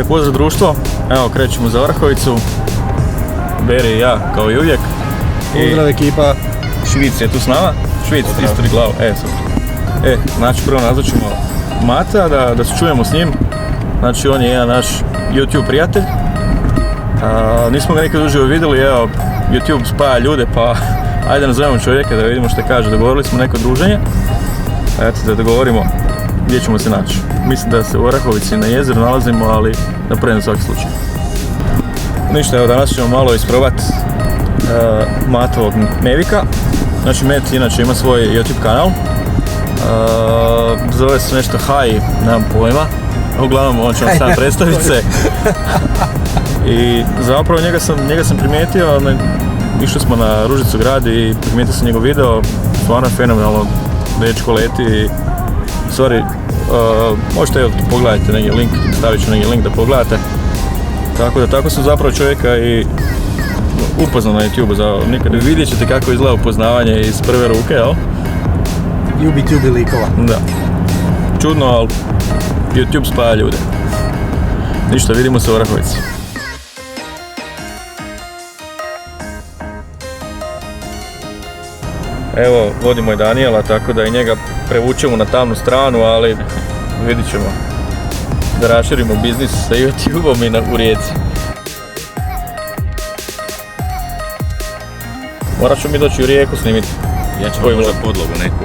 Pozdrav društvo, evo krećemo za Orahovicu, Beri i ja kao i uvijek. Pozdrav ekipa. Švic je tu s nama, Švic, istri glavu, super. Znači prvo nazvaćemo Mata da se čujemo s njim, znači on je jedan naš YouTube prijatelj. Nismo ga nikad uživo vidjeli, evo YouTube spaja ljude pa ajde nazovemo čovjeka da vidimo što kaže, dogovorili smo neko druženje. Eto da dogovorimo gdje ćemo se naći. Mislim da se u Orahovici na jezeru nalazimo, ali napravim za svaki slučaj. Ništa, evo danas ćemo malo isprobati Matovog Mevika. Znači Met inače ima svoj YouTube kanal. Zove se nešto Hai, nemam pojma. Uglavnom on će vam sam predstaviti se. I zapravo njega sam primijetio, išli smo na Ružicu grad i primijetio sam njegov video. Stvarno je fenomenalno, dečko leti. Sorry, možete pogledajte neki link, stavit ću neki link da pogledate. Tako sam zapravo čovjeka i upoznao na YouTube, nikad vidjet ćete kako izgleda upoznavanje iz prve ruke, jel? YouTube likova. Da. Čudno, ali YouTube spaja ljude. Ništa, vidimo se u Orahovici. Evo, vodimo i Daniela, tako da i njega prevučemo na tamnu stranu, ali vidit ćemo da raširimo biznis sa YouTube-om i u Rijeci. Morat ćemo mi doći u Rijeku snimiti. Ja ću vam možda podlogu neku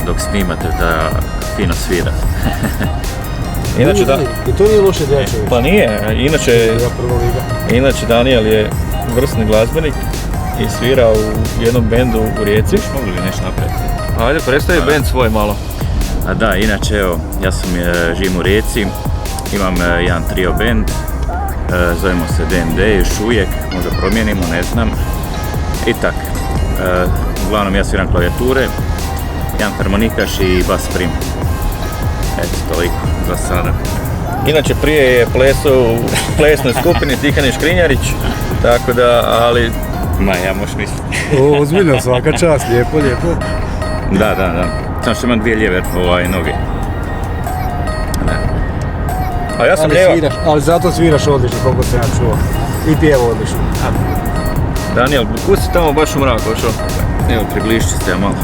dok snimate da fino svira. Inače da... I to nije loše dječević. Pa nije, inače Daniel je vrsni glazbenik i svira u jednom bendu u Rijeci. Mogli li nešto napraviti? Ajde, predstavi bend svoj malo. A da, inače evo, ja živim u Rijeci, imam jedan trio band, zovemo se DMD još uvijek, možda promijenimo, ne znam. I tak, uglavnom ja sviram klavijature, jedan harmonikaš i bas prim. Eto, toliko za sada. Inače prije je plesao u plesnoj skupini Tihane Škrinjarić, tako da, ali... Ma, ja možeš misliti. Ozbiljno, svaka čast, lijepo. Da. Samo što imam dvije lijeve noge. Da. A ja sam lijeva. Ali zato sviraš odlično, koliko se ja čuo. I pjevo odlično. Daniel, pusti tamo baš u mrak, ošao. Evo, približite se ja malo.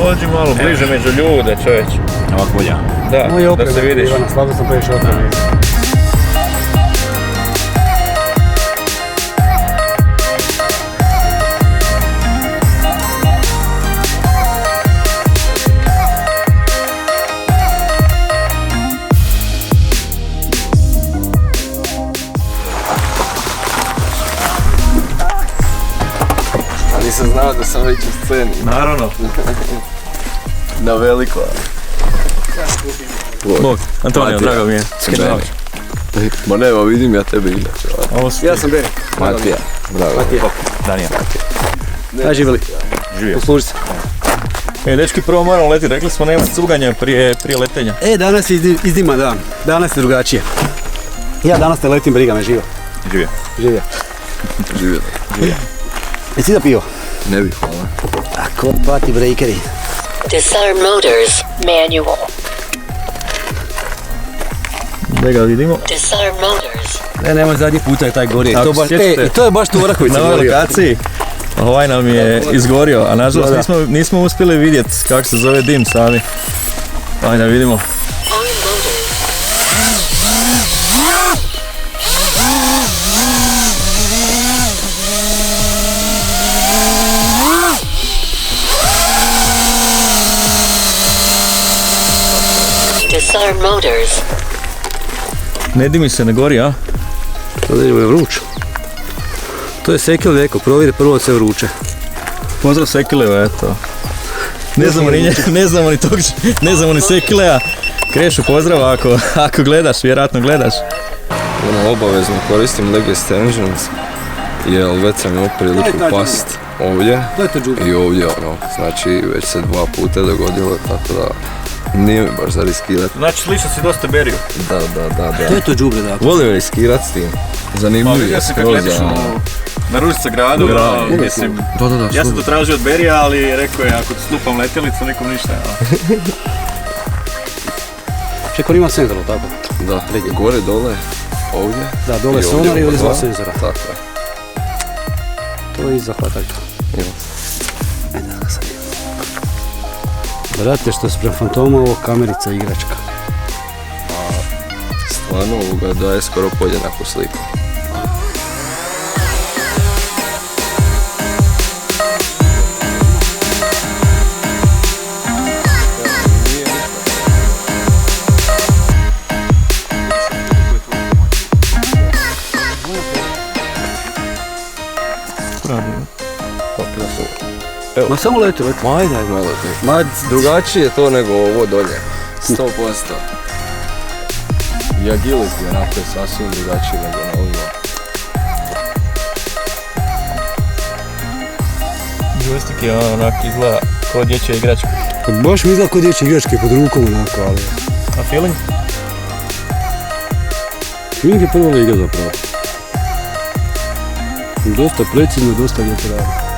Dođi malo bliže među ljude, čovječ. Ovako bolja. Da se vidiš. Ivana, slabo sam previše opreme. Nisam znao da sam već u sceni. Naravno. Na veliko. Bog, Antonio, drago mi je. Ma nema, vidim ja tebe inače. Ja sam Beri. Matija. Bravo. Daniel. Aj, živjeli. Živio. Posluži se. Dečki, prvo moramo letiti, rekli smo nema cuganja prije letenja. Danas je iznima dan. Danas je drugačije. Ja danas ne letim, briga me, živo. Živio. Jesi da pivo? Ne bih, hvala. Ako pati breakeri. Disarm motors, manual. Da ga vidimo. Disarm motors. Nemoj zadnji puta je taj gori. I to je baš tu Orahovici na ovoj lokaciji. Ovaj nam je izgorio, a nažalost nismo uspjeli vidjeti kako se zove dim sami. Ajde da vidimo. Disarm motors. Ne dimi se, ne gori, a? To je vruć. To je Sekil rekao, provjeri prvo da se vruće. Pozdrav Sekileva, eto. Ne znamo ni Sekilea. Krešu, pozdrav ako gledaš, vjerojatno gledaš. ono, obavezno koristim leg extensions, jer već sam imao priliku past ovdje i ovdje, ono, znači već se 2 puta dogodilo, tako da nije mi baš za riskirati. Znači slično si dosta Beriju. Da. To je to đubre, da. Volim riskirat s tim, Pa zanimljivo vidio je sam kad skroz letiš za... na Ružica gradu, mislim, Da. ja sam to tražio od Berija, ali rekao je ako stupam letjelicu nikom ništa. Čekaj, on ima senzor, tako? Da, gore, dole, ovdje. Da, dole I sonar i ovdje 2 dva. senzora. Tako je. To je i zahvataljka. Ima. Ajde da ga sad imam. Brate, što sprem Fantoma, ovo kamerica igračka. Stvarno ovoga daje skoro podjednaku sliku. Ma samo leti. Ma ajde malo ti. Ma drugačije je to nego ovo dolje. 100%. I agility onako je sasvim drugačiji nego na ovima. Joystick je onak izgleda kao dječja igračka. Baš mi izgleda kod dječje igračke pod rukom onako, ali... A feeling? Feeling je prva liga zapravo. Dosta precizno, dosta lijepo radi.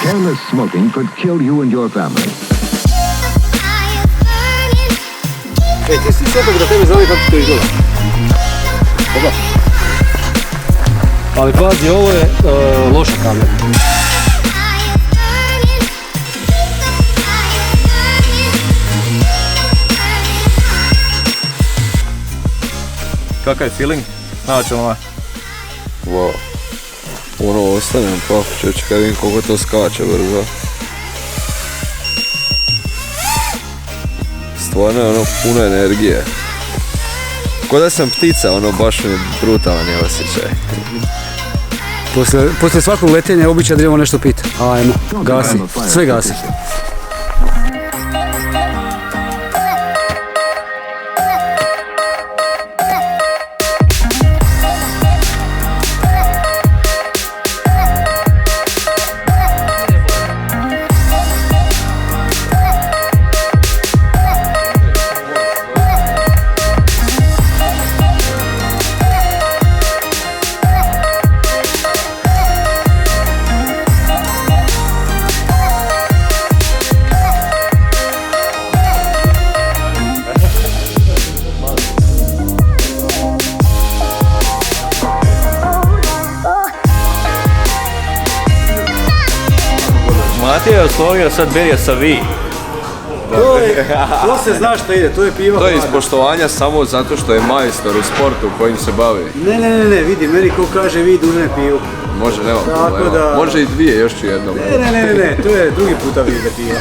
Careless smoking could kill you and your family. Ti si sjetak da tebe zove kako to izgleda. Oba. Ali pazi, ovo je loša kamera. Kakav je feeling? Naočalama ova. Wow. Ono, ostanem pa, čeče kad vidim koliko to skače brzo. Stvarno je ono puno energije. Ko da sam ptica, ono baš mi je brutalan je osjećaj. Poslije svakog letenja običaj da idemo nešto piti. Ajmo, gasi, sve gasi. Matija je oslovio sad Berija sa vi. To se zna što ide, to je pivo. To je iz poštovanja samo zato što je majstor u sportu kojim se bavi. Ne, vidi, meni ko kaže vi dužne pivo. Može, nema Tako problema. da- Može i dvije, još ću jednom. Ne, to je drugi puta vide piva.